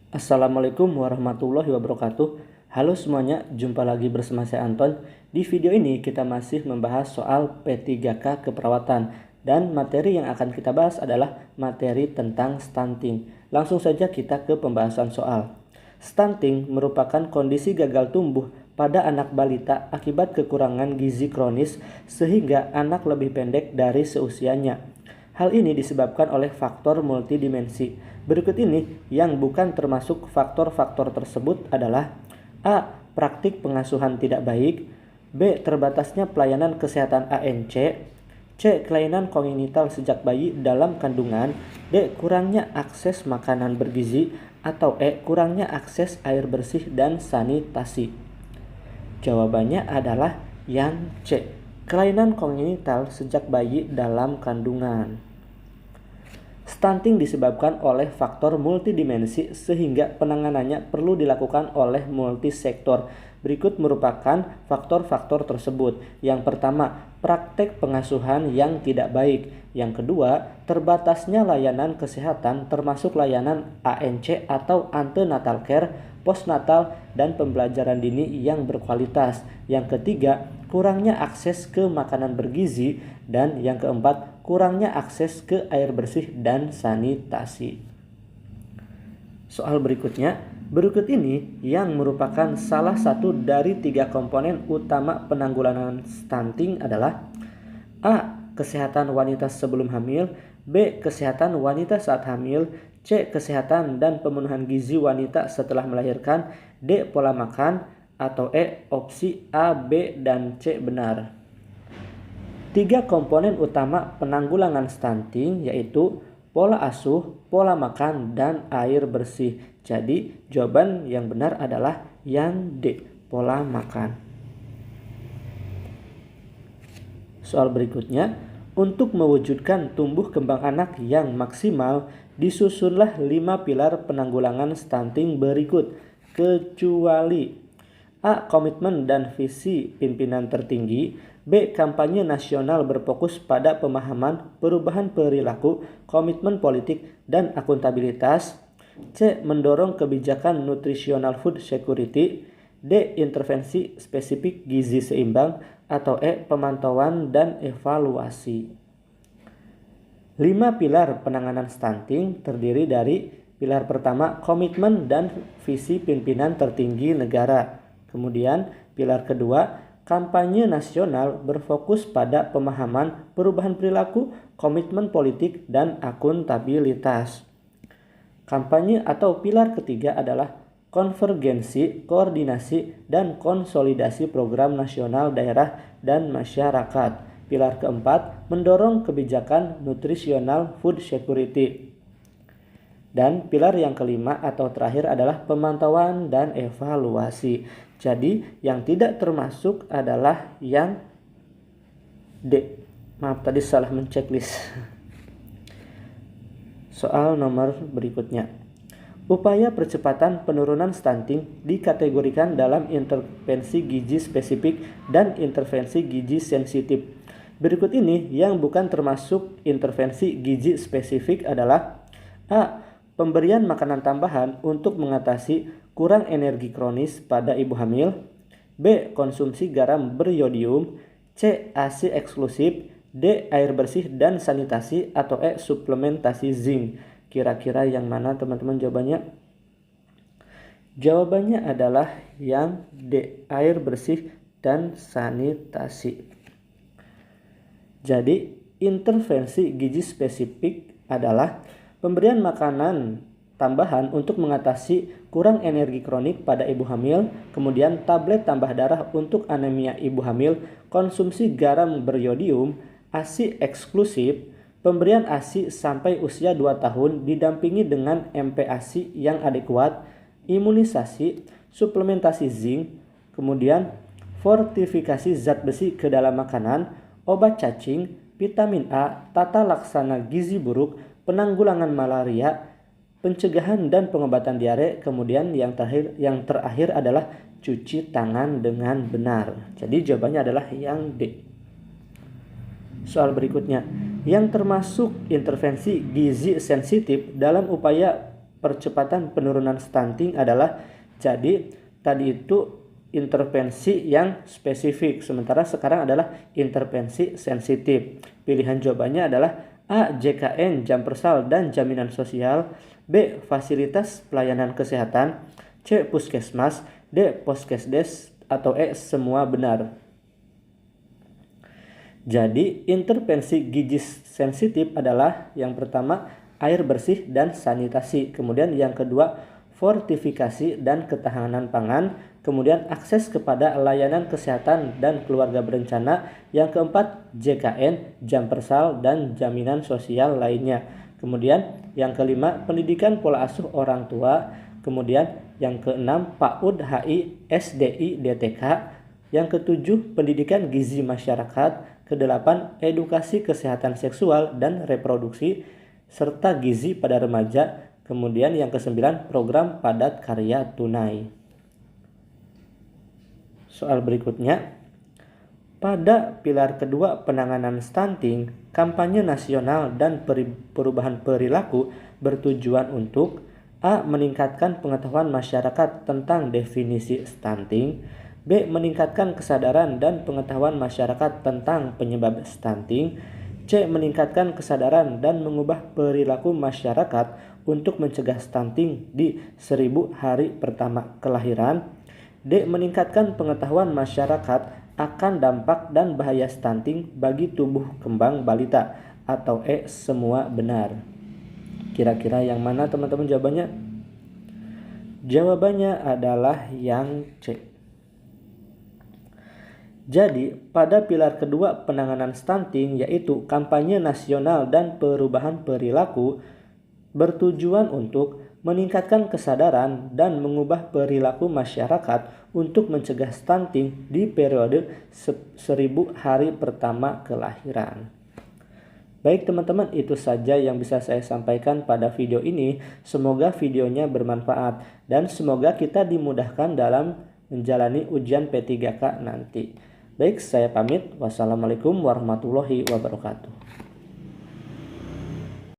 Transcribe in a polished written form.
Assalamualaikum warahmatullahi wabarakatuh. Halo semuanya, jumpa lagi bersama saya Anton. Di video ini kita masih membahas soal P3K keperawatan dan materi yang akan kita bahas adalah materi tentang stunting. Langsung saja kita ke pembahasan soal. Stunting merupakan kondisi gagal tumbuh pada anak balita akibat kekurangan gizi kronis sehingga anak lebih pendek dari seusianya. Hal ini disebabkan oleh faktor multidimensi. Berikut ini yang bukan termasuk faktor-faktor tersebut adalah A. Praktik pengasuhan tidak baik, B. Terbatasnya pelayanan kesehatan ANC, C. Kelainan kognital sejak bayi dalam kandungan, D. Kurangnya akses makanan bergizi, atau E. Kurangnya akses air bersih dan sanitasi. Jawabannya adalah yang C. Kelainan kognital sejak bayi dalam kandungan. Stunting disebabkan oleh faktor multidimensi sehingga penanganannya perlu dilakukan oleh multisektor. Berikut merupakan faktor-faktor tersebut. Yang pertama, praktek pengasuhan yang tidak baik. Yang kedua, terbatasnya layanan kesehatan termasuk layanan ANC atau antenatal care, postnatal, dan pembelajaran dini yang berkualitas. Yang ketiga, kurangnya akses ke makanan bergizi, dan yang keempat, kurangnya akses ke air bersih dan sanitasi. Soal berikutnya, berikut ini yang merupakan salah satu dari 3 komponen utama penanggulangan stunting adalah A. Kesehatan wanita sebelum hamil, B. Kesehatan wanita saat hamil, C. Kesehatan dan pemenuhan gizi wanita setelah melahirkan, D. Pola makan, atau E. Opsi A, B, dan C benar. 3 komponen utama penanggulangan stunting yaitu pola asuh, pola makan, dan air bersih. Jadi jawaban yang benar adalah yang D, pola makan. Soal berikutnya, untuk mewujudkan tumbuh kembang anak yang maksimal, disusunlah 5 pilar penanggulangan stunting berikut, kecuali A. Komitmen dan visi pimpinan tertinggi, B. Kampanye nasional berfokus pada pemahaman perubahan perilaku, komitmen politik, dan akuntabilitas, C. Mendorong kebijakan nutritional food security, D. Intervensi spesifik gizi seimbang, atau E. Pemantauan dan evaluasi. 5 pilar penanganan stunting terdiri dari pilar pertama, komitmen dan visi pimpinan tertinggi negara. Kemudian pilar kedua, kampanye nasional berfokus pada pemahaman perubahan perilaku, komitmen politik, dan akuntabilitas. Kampanye atau pilar ketiga adalah konvergensi, koordinasi, dan konsolidasi program nasional daerah dan masyarakat. Pilar keempat, mendorong kebijakan nutritional food security. Dan pilar yang kelima atau terakhir adalah pemantauan dan evaluasi. Jadi yang tidak termasuk adalah yang D. Maaf tadi salah menceklis. Soal nomor berikutnya. Upaya percepatan penurunan stunting dikategorikan dalam intervensi gizi spesifik dan intervensi gizi sensitif. Berikut ini yang bukan termasuk intervensi gizi spesifik adalah A. Pemberian makanan tambahan untuk mengatasi kurang energi kronis pada ibu hamil, B. Konsumsi garam beriodium, C. ASI eksklusif, D. Air bersih dan sanitasi, atau E. Suplementasi zinc. Kira-kira yang mana teman-teman jawabannya? Jawabannya adalah yang D. Air bersih dan sanitasi. Jadi intervensi gizi spesifik adalah pemberian makanan tambahan untuk mengatasi kurang energi kronik pada ibu hamil, kemudian tablet tambah darah untuk anemia ibu hamil, konsumsi garam beriodium, ASI eksklusif, pemberian ASI sampai usia 2 tahun didampingi dengan MPASI yang adekuat, imunisasi, suplementasi zinc, kemudian fortifikasi zat besi ke dalam makanan, obat cacing, vitamin A, tata laksana gizi buruk, penanggulangan malaria, pencegahan dan pengobatan diare, kemudian yang terakhir adalah cuci tangan dengan benar. Jadi jawabannya adalah yang D. Soal berikutnya, yang termasuk intervensi gizi sensitif dalam upaya percepatan penurunan stunting adalah, jadi tadi itu intervensi yang spesifik, sementara sekarang adalah intervensi sensitif. Pilihan jawabannya adalah A. JKN, jam persal dan jaminan sosial, B. fasilitas pelayanan kesehatan, C. puskesmas, D. poskesdes, atau E. semua benar. Jadi intervensi gizi sensitif adalah yang pertama air bersih dan sanitasi, kemudian yang kedua fortifikasi dan ketahanan pangan, kemudian akses kepada layanan kesehatan dan keluarga berencana, yang keempat JKN, jam persal dan jaminan sosial lainnya, kemudian yang kelima pendidikan pola asuh orang tua, kemudian yang keenam PAUD HI SDI DTK, yang ketujuh pendidikan gizi masyarakat, kedelapan edukasi kesehatan seksual dan reproduksi serta gizi pada remaja, kemudian yang kesembilan program padat karya tunai. Soal berikutnya, pada pilar kedua penanganan stunting, kampanye nasional dan perubahan perilaku bertujuan untuk A. meningkatkan pengetahuan masyarakat tentang definisi stunting, B. meningkatkan kesadaran dan pengetahuan masyarakat tentang penyebab stunting, C. meningkatkan kesadaran dan mengubah perilaku masyarakat untuk mencegah stunting di 1000 hari pertama kelahiran, D. meningkatkan pengetahuan masyarakat akan dampak dan bahaya stunting bagi tubuh kembang balita, atau E. semua benar. Kira-kira yang mana teman-teman jawabannya? Jawabannya adalah yang C. Jadi, pada pilar kedua penanganan stunting, yaitu kampanye nasional dan perubahan perilaku, bertujuan untuk meningkatkan kesadaran dan mengubah perilaku masyarakat untuk mencegah stunting di periode 1000 hari pertama kelahiran. Baik teman-teman, itu saja yang bisa saya sampaikan pada video ini. Semoga videonya bermanfaat dan semoga kita dimudahkan dalam menjalani ujian P3K nanti. Baik, saya pamit. Wassalamualaikum warahmatullahi wabarakatuh.